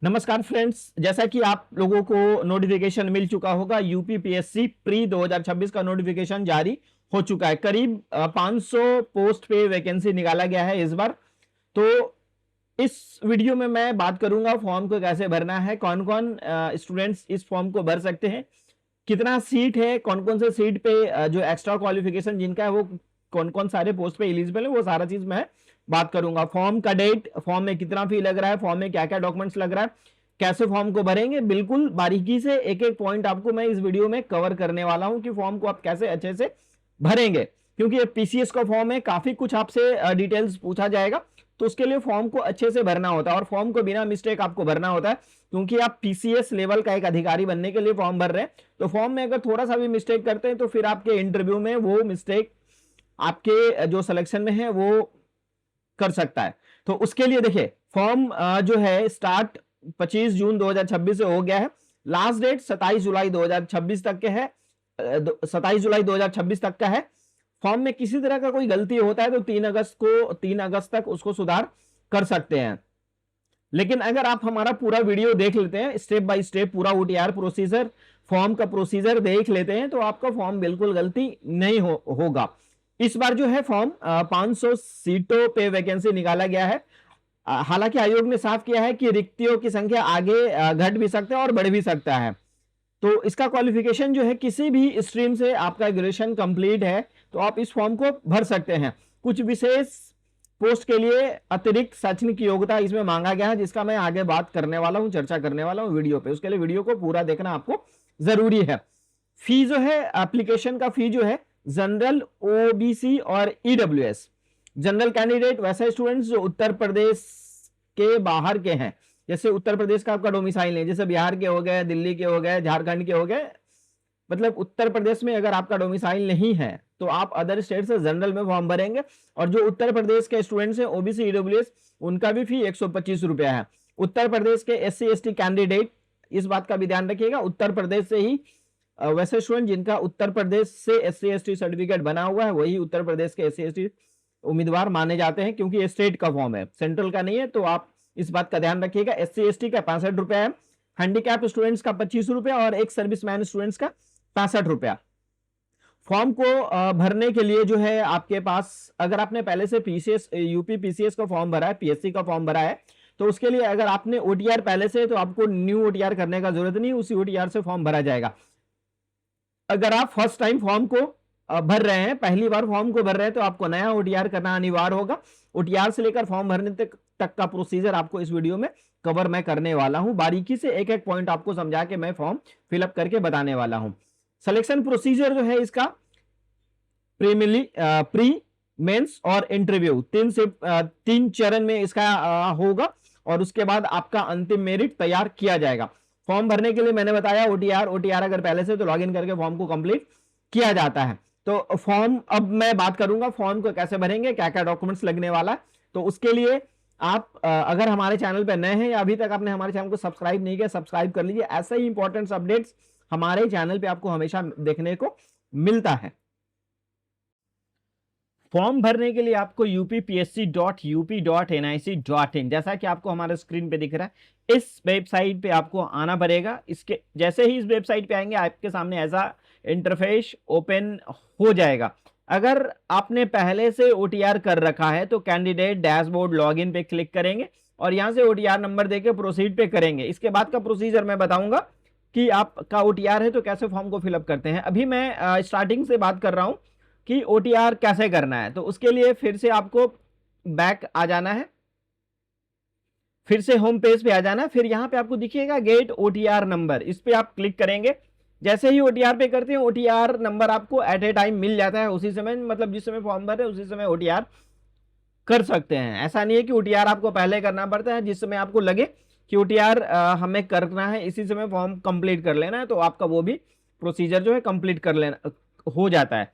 नमस्कार फ्रेंड्स, जैसा कि आप लोगों को नोटिफिकेशन मिल चुका होगा, यूपीपीएससी प्री 2026 का नोटिफिकेशन जारी हो चुका है। करीब 500 पोस्ट पे वैकेंसी निकाला गया है इस बार। तो इस वीडियो में मैं बात करूंगा फॉर्म को कैसे भरना है, कौन कौन स्टूडेंट्स इस फॉर्म को भर सकते हैं, कितना सीट है, कौन कौन से सीट पे जो एक्स्ट्रा क्वालिफिकेशन जिनका है वो कौन कौन सारे पोस्ट पे एलिजिबल है, वो सारा चीज मैं बात करूंगा। फॉर्म का डेट, फॉर्म में कितना फी लग रहा है, फॉर्म में क्या क्या डॉक्यूमेंट्स लग रहा है, कैसे फॉर्म को भरेंगे, बिल्कुल बारीकी से एक एक पॉइंट आपको मैं इस वीडियो में कवर करने वाला हूं कि फॉर्म को आप कैसे अच्छे से भरेंगे। क्योंकि ये पीसीएस का फॉर्म है, काफी कुछ आपसे डिटेल्स पूछा जाएगा, तो उसके लिए फॉर्म को अच्छे से भरना होता है और फॉर्म को बिना मिस्टेक आपको भरना होता है। क्योंकि आप पीसीएस लेवल का एक अधिकारी बनने के लिए फॉर्म भर रहे हैं, तो फॉर्म में अगर थोड़ा सा भी मिस्टेक करते हैं तो फिर आपके इंटरव्यू में वो मिस्टेक आपके जो सिलेक्शन में है वो कर सकता है। तो उसके लिए देखिए, फॉर्म जो है स्टार्ट 25 जून 2026 से हो गया है। लास्ट डेट 27 जुलाई 2026 तक के है, 27 जुलाई 2026 तक का है। फॉर्म में किसी तरह का कोई गलती होता है तो 3 अगस्त तक उसको सुधार कर सकते हैं। लेकिन अगर आप हमारा पूरा वीडियो देख लेते हैं, स्टेप बाय स्टेप पूरा ओटीआर प्रोसीजर, फॉर्म का प्रोसीजर देख लेते हैं, तो आपका फॉर्म बिल्कुल गलती नहीं होगा। इस बार जो है फॉर्म 500 सीटों पे वैकेंसी निकाला गया है। हालांकि आयोग ने साफ किया है कि रिक्तियों की संख्या आगे घट भी सकता है और बढ़ भी सकता है। तो इसका क्वालिफिकेशन जो है, किसी भी स्ट्रीम से आपका ग्रेजुएशन कंप्लीट है तो आप इस फॉर्म को भर सकते हैं। कुछ विशेष पोस्ट के लिए अतिरिक्त शैक्षणिक योग्यता इसमें मांगा गया है, जिसका मैं आगे बात करने वाला हूं, चर्चा करने वाला हूं वीडियो पे। उसके लिए वीडियो को पूरा देखना आपको जरूरी है। फी जो है, एप्लीकेशन का फी जो है, जनरल, ओबीसी और ईडब्ल्यूएस, जनरल कैंडिडेट वैसे स्टूडेंट्स जो उत्तर प्रदेश के बाहर के हैं, जैसे उत्तर प्रदेश का आपका डोमिसाइल नहीं, जैसे बिहार के हो गए, दिल्ली के हो गए, झारखंड के हो गए, मतलब उत्तर प्रदेश में अगर आपका डोमिसाइल नहीं है तो आप अदर स्टेट से जनरल में फॉर्म भरेंगे। और जो उत्तर प्रदेश के स्टूडेंट्स हैं, ओबीसी, ईडब्ल्यूएस, उनका भी फी 125 रुपया है। उत्तर प्रदेश के एससी एसटी कैंडिडेट, इस बात का भी ध्यान रखिएगा, उत्तर प्रदेश से ही वैसे स्टूडेंट जिनका उत्तर प्रदेश से एससी एसटी सर्टिफिकेट बना हुआ है, वही उत्तर प्रदेश के एससी एसटी उम्मीदवार माने जाते हैं, क्योंकि ये स्टेट का फॉर्म है, सेंट्रल का नहीं है। तो आप इस बात का ध्यान रखिएगा। एससी एसटी का 65 रुपया है, हैंडीकैप स्टूडेंट्स का 25 रुपया और एक सर्विसमैन स्टूडेंट्स का 65 रुपया। फॉर्म को भरने के लिए जो है आपके पास, अगर आपने पहले से पीसीएस, यूपी पीसीएस का फॉर्म भरा है, पीएससी का फॉर्म भरा है, तो उसके लिए अगर आपने ओटीआर पहले से है तो आपको न्यू ओटीआर करने का जरूरत नहीं, उसी ओटीआर से फॉर्म भरा जाएगा। अगर आप फर्स्ट टाइम फॉर्म को भर रहे हैं, पहली बार फॉर्म को भर रहे हैं, तो आपको नया ओटीआर करना अनिवार्य होगा। ओटीआर से लेकर फॉर्म भरने तक का प्रोसीजर आपको इस वीडियो में कवर मैं करने वाला हूं। बारीकी से एक एक पॉइंट आपको समझा के मैं फॉर्म फिलअप करके बताने वाला हूं। सिलेक्शन प्रोसीजर जो है इसका, प्री, मेंस और इंटरव्यू, 3 चरण में इसका होगा और उसके बाद आपका अंतिम मेरिट तैयार किया जाएगा। फॉर्म भरने के लिए मैंने बताया ओटीआर अगर पहले से तो लॉगिन करके फॉर्म को कंप्लीट किया जाता है। तो फॉर्म, अब मैं बात करूंगा फॉर्म को कैसे भरेंगे, क्या क्या डॉक्यूमेंट्स लगने वाला है। तो उसके लिए आप अगर हमारे चैनल पर नए हैं या अभी तक आपने हमारे चैनल को सब्सक्राइब नहीं किया, सब्सक्राइब कर लीजिए। ऐसे ही इंपॉर्टेंट अपडेट्स हमारे चैनल पे आपको हमेशा देखने को मिलता है। फॉर्म भरने के लिए आपको upsc.up.nic.in, जैसा कि आपको हमारे स्क्रीन पे दिख रहा है, इस वेबसाइट पे आपको आना पड़ेगा। इसके जैसे ही इस वेबसाइट पे आएंगे, आपके सामने ऐसा इंटरफेस ओपन हो जाएगा। अगर आपने पहले से ओटीआर कर रखा है तो कैंडिडेट डैशबोर्ड लॉगिन पे क्लिक करेंगे और यहां से ओटीआर नंबर देके प्रोसीड पे करेंगे। इसके बाद का प्रोसीजर मैं बताऊंगा कि आपका ओटीआर है तो कैसे फॉर्म को फिलअप करते हैं। अभी मैं स्टार्टिंग से बात कर रहा हूं कि ओटीआर कैसे करना है। तो उसके लिए फिर से आपको बैक आ जाना है, फिर से होम पेज पे आ जाना है, फिर यहां पे आपको दिखिएगा गेट ओटीआर नंबर, इस पे आप क्लिक करेंगे। जैसे ही ओटीआर पे करते हैं, ओटीआर नंबर आपको एट ए टाइम मिल जाता है उसी समय, मतलब जिस समय फॉर्म भरे उसी समय ओटीआर कर सकते हैं। ऐसा नहीं है कि ओटीआर आपको पहले करना पड़ता है, जिस समय आपको लगे कि ओटीआर हमें करना है इसी समय फॉर्म कंप्लीट कर लेना है, तो आपका वो भी प्रोसीजर जो है कंप्लीट कर लेना हो जाता है।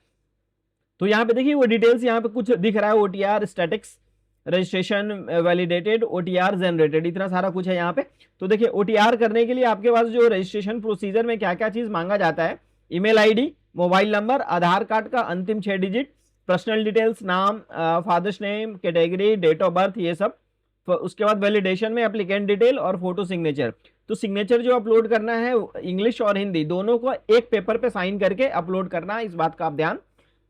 तो यहाँ पे देखिए वो डिटेल्स यहाँ पे कुछ दिख रहा है, OTR statics, registration validated, OTR generated, इतना सारा कुछ है यहाँ पे। तो देखिए ओटीआर करने के लिए आपके पास जो रजिस्ट्रेशन प्रोसीजर में क्या क्या चीज मांगा जाता है, email ID, mobile number, Aadhaar card का अंतिम 6 डिजिट, पर्सनल डिटेल्स, नाम, father's name, category, date of birth, ये सब उसके बाद वैलिडेशन में एप्लीकेंट डिटेल और फोटो सिग्नेचर। तो सिग्नेचर जो अपलोड करना है इंग्लिश और हिंदी दोनों को एक पेपर पे साइन करके अपलोड करना है, इस बात का आप ध्यान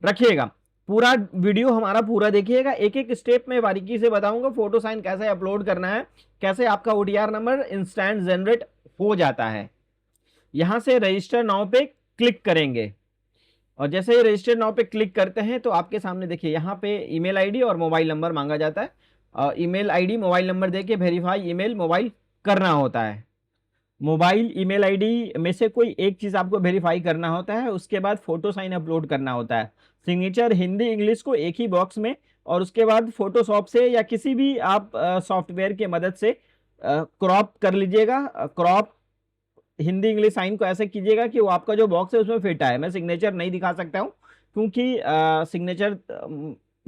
रखिएगा। पूरा वीडियो हमारा पूरा देखिएगा, एक एक स्टेप में बारीकी से बताऊंगा फोटो साइन कैसे अपलोड करना है, कैसे आपका ओटीआर नंबर इंस्टेंट जनरेट हो जाता है। यहां से रजिस्टर नाउ पे क्लिक करेंगे और जैसे ही रजिस्टर नाउ पे क्लिक करते हैं तो आपके सामने देखिए यहाँ पे ईमेल आईडी और मोबाइल नंबर मांगा जाता है। ईमेल आईडी मोबाइल नंबर देके वेरीफाई ईमेल मोबाइल करना होता है। मोबाइल ईमेल आईडी में से कोई एक चीज आपको वेरीफाई करना होता है, उसके बाद फोटो साइन अपलोड करना होता है। सिग्नेचर हिंदी इंग्लिश को एक ही बॉक्स में, और उसके बाद फोटोशॉप से या किसी भी आप सॉफ्टवेयर की मदद से क्रॉप कर लीजिएगा। क्रॉप हिंदी इंग्लिश साइन को ऐसे कीजिएगा कि वो आपका जो बॉक्स है उसमें फिट आए। मैं सिग्नेचर नहीं दिखा सकता हूँ क्योंकि सिग्नेचर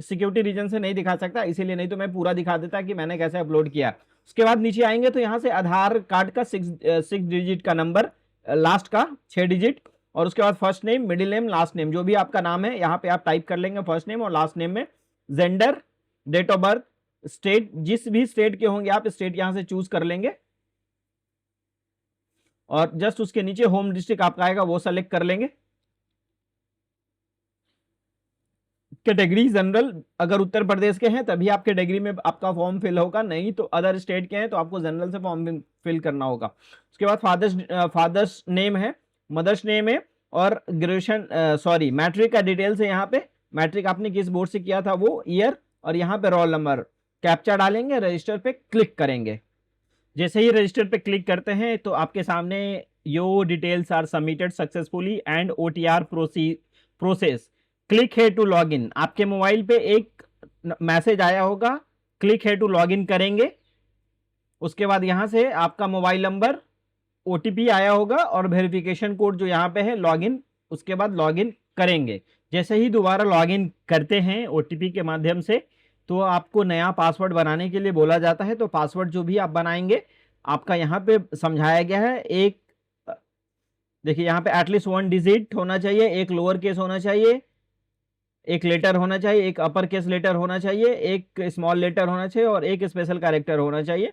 सिक्योरिटी रीजन से नहीं दिखा सकता, इसीलिए, नहीं तो मैं पूरा दिखा देता कि मैंने कैसे अपलोड किया। उसके बाद नीचे आएंगे तो यहाँ से आधार कार्ड का 6 डिजिट का नंबर, लास्ट का 6 डिजिट, और उसके बाद first name, middle name, last name, जो भी आपका नाम है यहाँ पे आप टाइप कर लेंगे फर्स्ट नेम और लास्ट नेम में। Gender, date of birth, state, जिस भी स्टेट के होंगे आप स्टेट यहाँ से चूज कर लेंगे, और जस्ट उसके नीचे होम डिस्ट्रिक्ट आपका आएगा वो सेलेक्ट कर लेंगे। कैटेगरी जनरल, अगर उत्तर प्रदेश के हैं तभी आप कैटेगरी में आपका फॉर्म फिल होगा, नहीं तो अदर स्टेट के हैं तो आपको जनरल से फॉर्म फिल करना होगा। उसके बाद फादर्स नेम है, मदर्स नेम है, और ग्रेजुएशन सॉरी मैट्रिक का डिटेल्स है। यहाँ पे मैट्रिक आपने किस बोर्ड से किया था वो ईयर, और यहाँ पे रोल नंबर, कैप्चा डालेंगे, रजिस्टर पे क्लिक करेंगे। जैसे ही रजिस्टर पे क्लिक करते हैं तो आपके सामने your details are submitted successfully and OTR process, click here to log in. आपके मोबाइल पे एक मैसेज आया होगा, क्लिक है टू लॉग इन करेंगे। उसके बाद यहां से आपका मोबाइल नंबर, ओटीपी आया होगा और वेरिफिकेशन कोड जो यहाँ पे है लॉग इन, उसके बाद लॉग इन करेंगे। जैसे ही दोबारा लॉग इन करते हैं ओटीपी के माध्यम से तो आपको नया पासवर्ड बनाने के लिए बोला जाता है। तो पासवर्ड जो भी आप बनाएंगे आपका यहाँ पे समझाया गया है। एक देखिए यहाँ पे एटलीस्ट 1 डिजिट होना चाहिए, एक लोअर केस होना चाहिए, एक लेटर होना चाहिए, एक अपर केस लेटर होना चाहिए, एक स्मॉल लेटर होना चाहिए और एक स्पेशल कैरेक्टर होना चाहिए,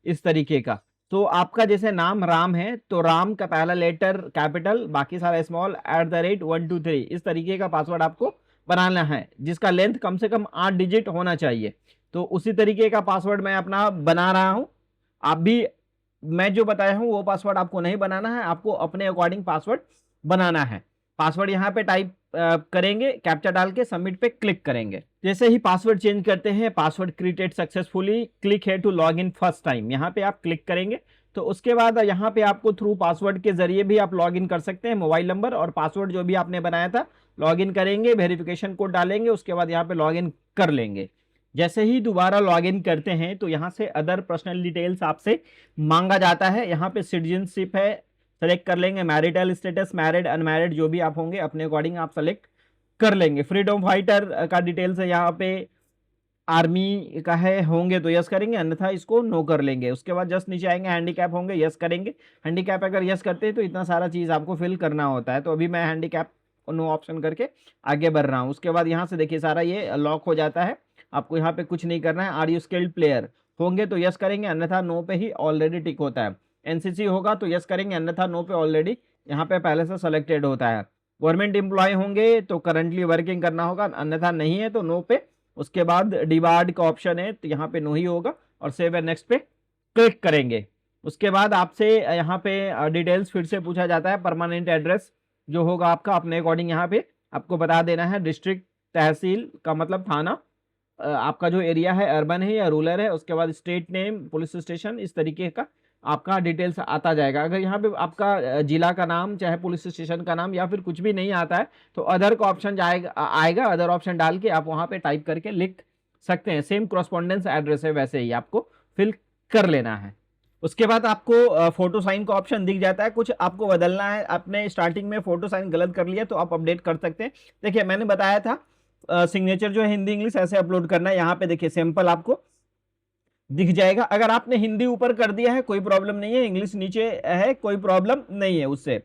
इस तरीके का। तो आपका जैसे नाम राम है तो राम का पहला लेटर कैपिटल, बाकी सारा स्मॉल, @123, इस तरीके का पासवर्ड आपको बनाना है जिसका लेंथ कम से कम 8 डिजिट होना चाहिए। तो उसी तरीके का पासवर्ड मैं अपना बना रहा हूं। आप भी मैं जो बताया हूं वो पासवर्ड आपको नहीं बनाना है, आपको अपने अकॉर्डिंग पासवर्ड बनाना है। पासवर्ड यहाँ पे टाइप करेंगे, कैप्चा डाल के सबमिट पे क्लिक करेंगे। जैसे ही पासवर्ड चेंज करते हैं, password created successfully, click here to log in first time, यहाँ पे आप क्लिक करेंगे। तो उसके बाद यहाँ पे आपको थ्रू पासवर्ड के जरिए भी आप लॉग इन कर सकते हैं। मोबाइल नंबर और पासवर्ड जो भी आपने बनाया था लॉग इन करेंगे, वेरिफिकेशन कोड डालेंगे, उसके बाद यहाँ पे लॉग इन कर लेंगे। जैसे ही दोबारा लॉग इन करते हैं तो यहाँ से अदर पर्सनल डिटेल्स आपसे मांगा जाता है। यहाँ पे सिटीजनशिप है, सेलेक्ट कर लेंगे। मैरिटल स्टेटस, मैरिड अनमैरिड जो भी आप होंगे अपने अकॉर्डिंग आप सेलेक्ट कर लेंगे। फ्रीडम फाइटर का डिटेल्स है, यहाँ पे आर्मी का है, होंगे तो यस करेंगे, अन्यथा इसको नो कर लेंगे। उसके बाद जस्ट नीचे आएंगे, हैंडीकैप होंगे, यस करेंगे। हैंडीकैप अगर यस करते हैं तो इतना सारा चीज़ आपको फिल करना होता है। तो अभी मैं हैंडीकैप नो ऑप्शन करके आगे बढ़ रहा हूँ। उसके बाद यहाँ से देखिए सारा ये लॉक हो जाता है, आपको यहाँ पे कुछ नहीं करना है। आर यू स्किल्ड प्लेयर, होंगे तो यस करेंगे, अन्यथा नो पे ही ऑलरेडी टिक होता है। एनसीसी होगा तो यस करेंगे, अन्यथा नो पे ऑलरेडी यहाँ पे पहले से सेलेक्टेड होता है। गवर्नमेंट एम्प्लॉय होंगे तो करंटली वर्किंग करना होगा, अन्यथा नहीं है तो नो पे। उसके बाद डिबार्ड का ऑप्शन है तो यहाँ पे नो ही होगा, और सेव एंड नेक्स्ट पे क्लिक करेंगे। उसके बाद आपसे यहाँ पे डिटेल्स फिर से पूछा जाता है। परमानेंट एड्रेस जो होगा आपका अपने अकॉर्डिंग यहाँ पे आपको बता देना है। डिस्ट्रिक्ट, तहसील का मतलब थाना, आपका जो एरिया है अर्बन है या रूरल है। उसके बाद स्टेट नेम, पुलिस स्टेशन, इस तरीके का आपका डिटेल्स आता जाएगा। अगर यहाँ पे आपका जिला का नाम, चाहे पुलिस स्टेशन का नाम या फिर कुछ भी नहीं आता है तो अदर का ऑप्शन आएगा। अदर ऑप्शन डाल के आप वहाँ पे टाइप करके लिख सकते हैं। सेम कॉरस्पॉन्डेंस एड्रेस है, वैसे ही आपको फिल कर लेना है। उसके बाद आपको फोटो साइन का ऑप्शन दिख जाता है। कुछ आपको बदलना है, आपने स्टार्टिंग में फोटो साइन गलत कर लिया तो आप अपडेट कर सकते हैं। देखिए मैंने बताया था सिग्नेचर जो है हिंदी इंग्लिश ऐसे अपलोड करना है। यहाँ पे देखिए सैंपल आपको दिख जाएगा। अगर आपने हिंदी ऊपर कर दिया है कोई प्रॉब्लम नहीं है, इंग्लिश नीचे है कोई प्रॉब्लम नहीं है उससे।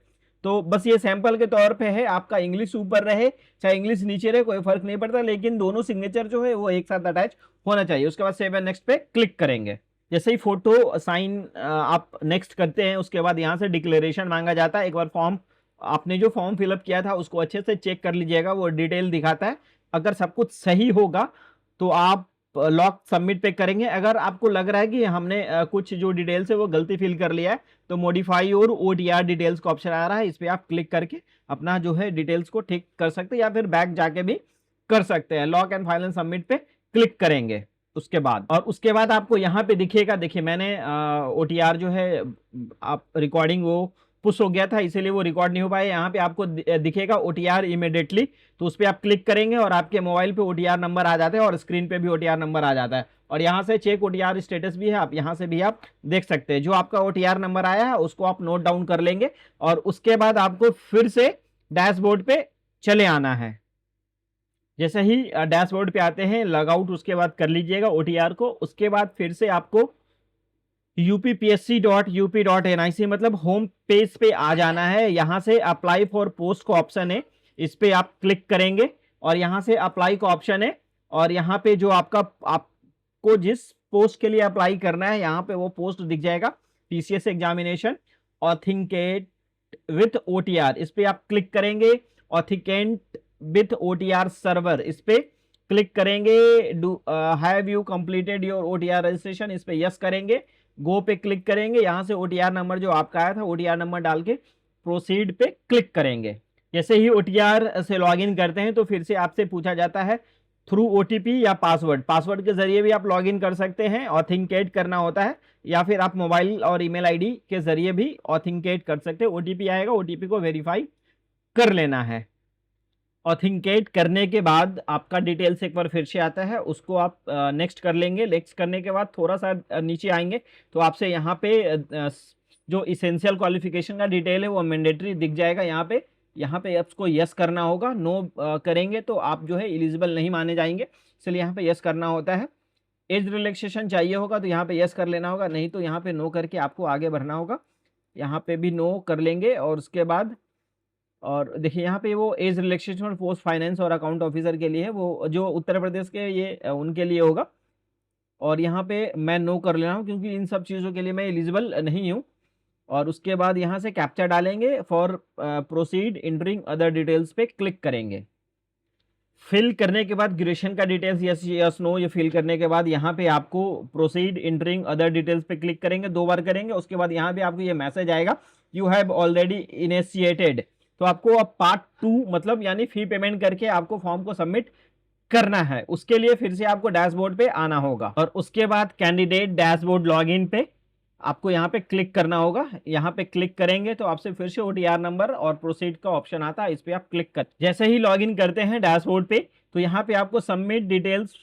तो बस ये सैंपल के तौर पे है, आपका इंग्लिश ऊपर रहे चाहे इंग्लिश नीचे रहे कोई फर्क नहीं पड़ता, लेकिन दोनों सिग्नेचर जो है वो एक साथ अटैच होना चाहिए। उसके बाद सेव एंड नेक्स्ट पे क्लिक करेंगे। जैसे ही फोटो साइन आप नेक्स्ट करते हैं, उसके बाद यहाँ से डिक्लेरेशन मांगा जाता है। एक बार फॉर्म, आपने जो फॉर्म फिलअप किया था उसको अच्छे से चेक कर लीजिएगा, वो डिटेल दिखाता है। अगर सब कुछ सही होगा तो आप लॉक सबमिट पे करेंगे। अगर आपको लग रहा है कि हमने कुछ जो डिटेल्स है वो गलती फिल कर लिया है, तो मॉडिफाई और ओटीआर डिटेल्स का ऑप्शन आ रहा है, इस पे आप क्लिक करके अपना जो है डिटेल्स को ठीक कर सकते हैं, या फिर बैक जाके भी कर सकते हैं। लॉक एंड फाइनल सबमिट पे क्लिक करेंगे उसके बाद, और उसके बाद आपको यहाँ पे दिखेगा, देखिए मैंने ओटीआर जो है आप रिकॉर्डिंग वो पुश हो गया था, इसीलिए वो रिकॉर्ड नहीं हो पाया। यहाँ पे आपको दिखेगा ओटीआर इमीडिएटली, तो उस पर आप क्लिक करेंगे और आपके मोबाइल पे ओटीआर नंबर आ जाता है और स्क्रीन पे भी ओटीआर नंबर आ जाता है। और यहाँ से चेक ओटीआर स्टेटस भी है, आप यहाँ से भी आप देख सकते हैं। जो आपका ओटीआर नंबर आया है उसको आप नोट डाउन कर लेंगे, और उसके बाद आपको फिर से डैशबोर्ड पे चले आना है। जैसे ही डैशबोर्ड पे आते हैं, लॉग आउट उसके बाद कर लीजिएगा ओटीआर को। उसके बाद फिर से आपको uppsc.up.nic मतलब होम पेज पे आ जाना है। यहाँ से अप्लाई फॉर पोस्ट का ऑप्शन है, इस पे आप क्लिक करेंगे और यहाँ से अप्लाई का ऑप्शन है, और यहाँ पे जो आपको जिस पोस्ट के लिए अप्लाई करना है यहाँ पे वो पोस्ट दिख जाएगा, TCS examination authenticate with OTR. इस पे आप क्लिक करेंगे, ऑथेंटिकेट विथ ओटीआर सर्वर, इस पे क्लिक करेंगे। Do have you completed your OTR registration, इस पे यस करेंगे। गो पे क्लिक करेंगे, यहां से ओटीआर नंबर जो आपका आया था ओटीआर नंबर डाल के प्रोसीड पे क्लिक करेंगे। जैसे ही ओटीआर से लॉगिन करते हैं तो फिर से आपसे पूछा जाता है थ्रू ओटीपी या पासवर्ड। पासवर्ड के जरिए भी आप लॉगिन कर सकते हैं, ऑथेंटिकेट करना होता है, या फिर आप मोबाइल और ईमेल आईडी के जरिए भी ऑथेंटिकेट कर सकते हैं। ओटीपी आएगा, ओटीपी को वेरीफाई कर लेना है। ऑथेंटिकेट करने के बाद आपका डिटेल्स एक बार फिर से आता है, उसको आप नेक्स्ट कर लेंगे। नेक्स्ट करने के बाद थोड़ा सा नीचे आएंगे तो आपसे यहाँ पे जो इसेंशियल क्वालिफिकेशन का डिटेल है वो मैंडेटरी दिख जाएगा। यहाँ पे आपको यस करना होगा। नो करेंगे तो आप जो है एलिजिबल नहीं माने जाएंगे, इसलिए यहाँ पे यस करना होता है। एज रिलैक्सेशन चाहिए होगा तो यहाँ पे यस कर लेना होगा, नहीं तो यहाँ पे नो करके आपको आगे बढ़ना होगा। यहाँ पे भी नो कर लेंगे, और उसके बाद और देखिए यहाँ पे वो एज रिलैक्सेशन पोस्ट फाइनेंस और अकाउंट ऑफिसर के लिए है, वो जो उत्तर प्रदेश के ये उनके लिए होगा। और यहाँ पे मैं नो कर ले रहा हूँ क्योंकि इन सब चीज़ों के लिए मैं एलिजिबल नहीं हूँ। और उसके बाद यहाँ से कैप्चा डालेंगे for proceed entering other details पे क्लिक करेंगे। फिल करने के बाद ग्रेजुएशन का डिटेल्स यस यस नो ये फिल करने के बाद यहाँ पे आपको प्रोसीड इंटरिंग अदर डिटेल्स पे क्लिक करेंगे, 2 बार करेंगे। उसके बाद यहाँ पे आपको ये मैसेज आएगा यू हैव ऑलरेडी इनिशिएटेड, तो आपको अब पार्ट 2 मतलब यानी फी पेमेंट करके आपको फॉर्म को सबमिट करना है। उसके लिए फिर से आपको डैशबोर्ड पे आना होगा, और उसके बाद कैंडिडेट डैशबोर्ड लॉगिन पे आपको यहाँ पे क्लिक करना होगा। यहाँ पे क्लिक करेंगे तो आपसे फिर से ओटीआर नंबर और प्रोसीड का ऑप्शन आता है, इस पे आप क्लिक कर जैसे ही लॉगिन करते हैं डैशबोर्ड पे तो यहाँ पे आपको सबमिट डिटेल्स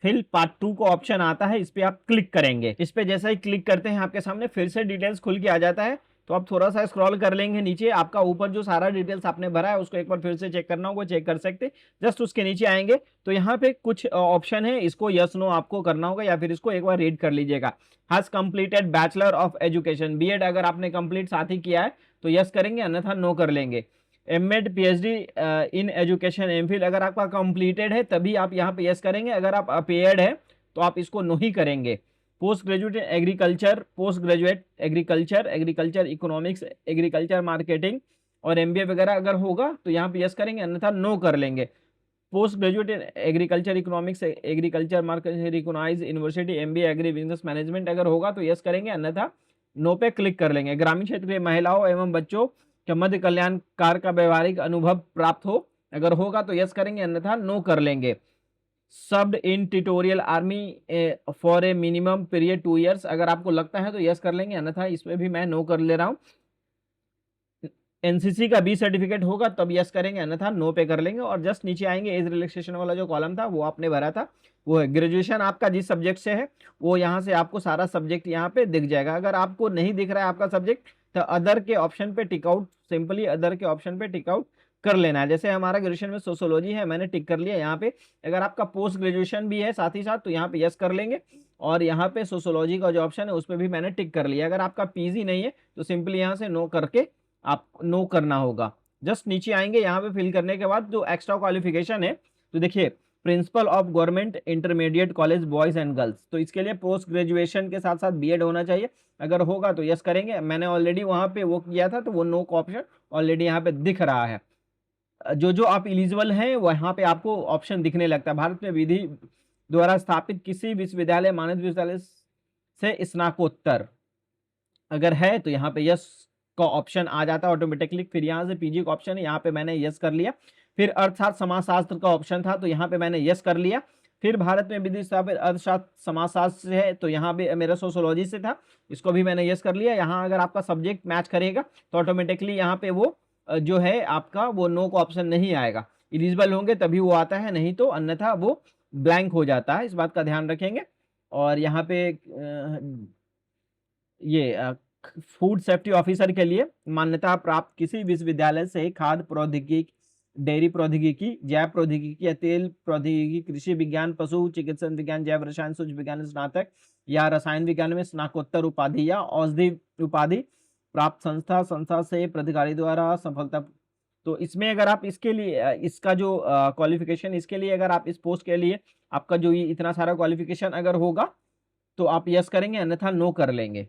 फिल पार्ट 2 का ऑप्शन आता है, इस पे आप क्लिक करेंगे। इस पे जैसा ही क्लिक करते हैं आपके सामने फिर से डिटेल्स खुल के आ जाता है। तो आप थोड़ा सा स्क्रॉल कर लेंगे नीचे, आपका ऊपर जो सारा डिटेल्स आपने भरा है उसको एक बार फिर से चेक करना होगा, चेक कर सकते। जस्ट उसके नीचे आएंगे तो यहाँ पे कुछ ऑप्शन है, इसको यस नो आपको करना होगा, या फिर इसको एक बार रीड कर लीजिएगा। Has completed bachelor of education, BEd अगर आपने कंप्लीट साथ ही किया है तो यस करेंगे, अन्यथा नो कर लेंगे। MEd PhD in education MPhil अगर आपका कंप्लीटेड है तभी आप यहाँ पे यस करेंगे, अगर आप अपेयर्ड है तो आप इसको नो ही करेंगे। Post graduate agriculture, post graduate agriculture, agriculture economics, agriculture marketing और एमबीए वगैरह अगर होगा तो यहाँ पे यस करेंगे, अन्यथा नो कर लेंगे। Post graduate agriculture economics, agriculture marketing, recognised university MBA agri business management अगर होगा तो यस करेंगे, अन्यथा नो पे क्लिक कर लेंगे। ग्रामीण क्षेत्र के महिलाओं एवं बच्चों के मध्य कल्याणकार का व्यवहारिक अनुभव प्राप्त हो अगर होगा तो यस करेंगे, अन्यथा नो कर लेंगे। Served in tutorial army for a minimum period 2 years अगर आपको लगता है तो यस कर लेंगे, अन्यथा इसमें भी मैं नो कर ले रहा हूँ। एनसीसी का बी सर्टिफिकेट होगा तब यस करेंगे, अन्यथा नो पे कर लेंगे। और जस्ट नीचे आएंगे, एज रिलैक्सेशन वाला जो कॉलम था वो आपने भरा था वो है। ग्रेजुएशन आपका जिस सब्जेक्ट से है वो यहाँ से आपको सारा सब्जेक्ट यहाँ पे दिख जाएगा। अगर आपको नहीं दिख रहा है आपका सब्जेक्ट तो अदर के ऑप्शन पे टिक आउट, सिंपली अदर के ऑप्शन पे टिक आउट कर लेना है। जैसे हमारा ग्रेजुएशन में सोशियोलॉजी है, मैंने टिक कर लिया यहाँ पे। अगर आपका पोस्ट ग्रेजुएशन भी है साथ ही साथ तो यहाँ पे यस कर लेंगे, और यहाँ पे सोशियोलॉजी का जो ऑप्शन है उस पर भी मैंने टिक कर लिया। अगर आपका पीजी नहीं है तो सिंपली यहाँ से नो करके आप करना होगा। जस्ट नीचे आएंगे, यहाँ पे फिल करने के बाद जो एक्स्ट्रा क्वालिफिकेशन है तो देखिए principle of government intermediate college boys and girls. तो इसके लिए पोस्ट ग्रेजुएशन के साथ साथ बीएड होना चाहिए, अगर होगा तो यस करेंगे। मैंने ऑलरेडी वहां पे वो किया था, तो वो नो का ऑप्शन ऑलरेडी यहाँ पे दिख रहा है। जो जो आप एलिजिबल हैं वहां पे आपको ऑप्शन दिखने लगता है। भारत में विधि द्वारा स्थापित किसी विश्वविद्यालय, मानद विश्वविद्यालय से स्नातकोत्तर अगर है तो यहाँ पे यस का ऑप्शन आ जाता है ऑटोमेटिकली। फिर यहाँ से पीजी का ऑप्शन है, यहाँ पे मैंने यस कर लिया। फिर अर्थशास्त्र समाजशास्त्र का ऑप्शन था, तो यहाँ पे मैंने यस कर लिया। फिर भारत में विधि स्थापित अर्थशास्त्र समाजशास्त्र है, तो यहाँ पे मेरा सोशोलॉजी से था, इसको भी मैंने यस कर लिया। यहाँ अगर आपका सब्जेक्ट मैच करेगा तो ऑटोमेटिकली यहाँ पे वो जो है आपका वो नो का ऑप्शन नहीं आएगा। एलिजिबल होंगे तभी वो आता है, नहीं तो अन्यथा वो ब्लैंक हो जाता है, इस बात का ध्यान रखेंगे। और यहाँ पे ये फूड सेफ्टी ऑफिसर के लिए मान्यता प्राप्त किसी विश्वविद्यालय से खाद्य प्रौद्योगिकी, डेयरी प्रौद्योगिकी, जैव प्रौद्योगिकी या तेल प्रौद्योगिकी, कृषि विज्ञान, पशु चिकित्सा विज्ञान, जैव रसायन, सूक्ष्म विज्ञान स्नातक या रसायन विज्ञान में स्नातकोत्तर उपाधि या औषधि उपाधि प्राप्त संस्था से प्राधिकारी द्वारा सफलता। तो इसमें अगर आप इसके लिए इसका जो क्वालिफिकेशन, इसके लिए अगर आप इस पोस्ट के लिए आपका जो ये इतना सारा क्वालिफिकेशन अगर होगा तो आप यस करेंगे, अन्यथा नो कर लेंगे।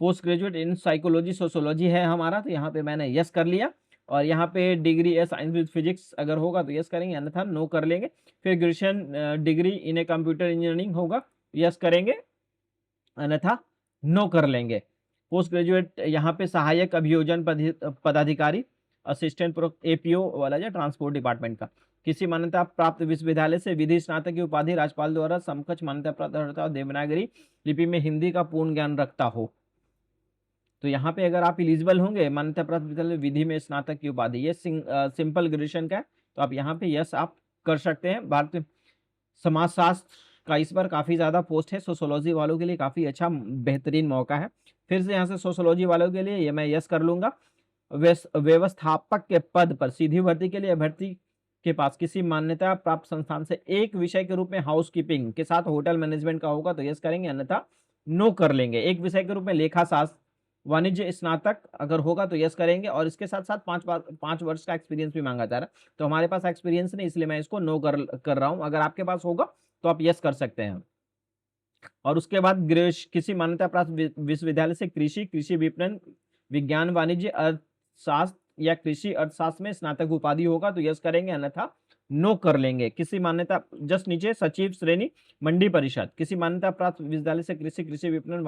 Post graduate in psychology sociology है हमारा, तो यहाँ पे मैंने यस कर लिया। और यहाँ पे डिग्री है साइंस विद फिजिक्स अगर होगा तो यस करेंगे, अन्यथा नो कर लेंगे। फिर graduation degree in a computer engineering होगा, यस करेंगे, अन्यथा नो कर लेंगे। पोस्ट ग्रेजुएट यहाँ पे सहायक अभियोजन पदाधिकारी, असिस्टेंट एपीओ वाला जो ट्रांसपोर्ट डिपार्टमेंट का, किसी मान्यता प्राप्त विश्वविद्यालय से विधि स्नातक की उपाधि राज्यपाल द्वारा समकक्ष मान्यता प्राप्त और देवनागरी लिपि में हिंदी का पूर्ण ज्ञान रखता हो। तो यहाँ पे अगर आप एलिजिबल होंगे मान्यता प्राप्त विद्यालय विधि में स्नातक की उपाधि, ये सिंपल ग्रेजुएशन का है, तो आप यहाँ पे यस आप कर सकते हैं। भारतीय समाजशास्त्र का इस बार काफ़ी ज़्यादा पोस्ट है, सोशोलॉजी वालों के लिए काफ़ी अच्छा बेहतरीन मौका है। फिर से यहाँ से सोशोलॉजी वालों के लिए ये मैं यस कर लूँगा। व्यवस्थापक के पद पर सीधी भर्ती के लिए अभ्यर्थी के पास किसी मान्यता प्राप्त संस्थान से एक विषय के रूप में हाउसकीपिंग के साथ होटल मैनेजमेंट का होगा तो यस करेंगे, अन्यथा नो कर लेंगे। एक विषय के रूप में लेखा शास्त्र वाणिज्य स्नातक अगर होगा तो यस करेंगे, और इसके साथ साथ 5 वर्ष का एक्सपीरियंस भी मांगा जा रहा है, तो हमारे पास एक्सपीरियंस नहीं, इसलिए मैं इसको नो कर रहा हूँ। अगर आपके पास होगा तो आप यस कर सकते हैं। और उसके बाद किसी मान्यता प्राप्त विश्वविद्यालय से कृषि विपणन, विज्ञान वाणिज्य अर्थशास्त्र या कृषि अर्थशास्त्र में स्नातक उपाधि होगा तो यस करेंगे, अन्यथा नो कर लेंगे। किसी मान्यता जस्ट नीचे सचिव श्रेणी मंडी परिषद, किसी मान्यता प्राप्त विश्वविद्यालय से कृषि विपणन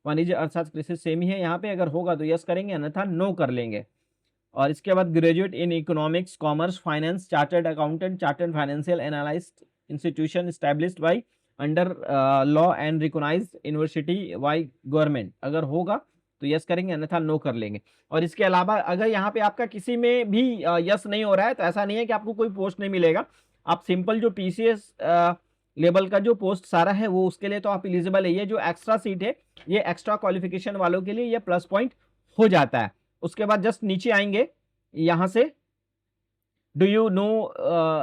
वाणिज्य अर्थशास्त्र कृषि सेम ही है, यहाँ पे अगर होगा तो यस करेंगे, अन्यथा नो कर लेंगे। और इसके बाद graduate in economics, commerce, finance, chartered accountant, chartered financial analyst institution established by under law and recognised university by government अगर होगा तो यस करेंगे, अन्यथा नो कर लेंगे। और इसके अलावा अगर यहाँ पे आपका किसी में भी यस नहीं हो रहा है तो ऐसा नहीं है कि आपको कोई पोस्ट नहीं मिलेगा। आप सिंपल जो पीसीएस लेवल का जो पोस्ट सारा है वो उसके लिए तो आप एलिजिबल है। ये जो एक्स्ट्रा सीट है ये एक्स्ट्रा क्वालिफिकेशन वालों के लिए ये प्लस पॉइंट हो जाता है। उसके बाद जस्ट नीचे आएंगे, यहाँ से do you know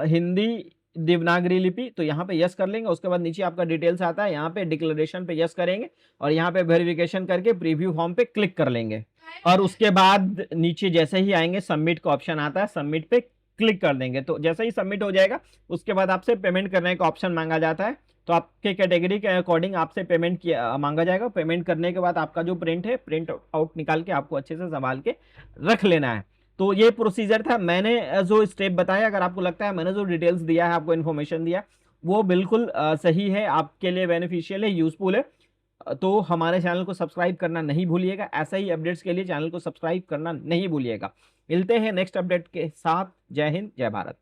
Hindi Devanagari लिपि, तो यहाँ पे यस कर लेंगे। उसके बाद नीचे आपका डिटेल्स आता है, यहाँ पे डिक्लेरेशन पे यस करेंगे और यहाँ पे वेरिफिकेशन करके प्रीव्यू फॉर्म पे क्लिक कर लेंगे। और उसके बाद नीचे जैसे ही आएंगे सबमिट का ऑप्शन आता है, सबमिट पे क्लिक कर देंगे। तो जैसे ही सबमिट हो जाएगा उसके बाद आपसे पेमेंट करने का ऑप्शन मांगा जाता है, तो आपके कैटेगरी के अकॉर्डिंग आपसे पेमेंट मांगा जाएगा। पेमेंट करने के बाद आपका जो प्रिंट है, प्रिंट आउट निकाल के आपको अच्छे से संभाल के रख लेना है। तो ये प्रोसीजर था, मैंने जो स्टेप बताया, अगर आपको लगता है मैंने जो डिटेल्स दिया है, आपको इन्फॉर्मेशन दिया वो बिल्कुल सही है, आपके लिए बेनिफिशियल है, यूजफुल है, तो हमारे चैनल को सब्सक्राइब करना नहीं भूलिएगा। ऐसा ही अपडेट्स के लिए चैनल को सब्सक्राइब करना नहीं भूलिएगा। मिलते हैं नेक्स्ट अपडेट के साथ। जय हिंद, जय भारत।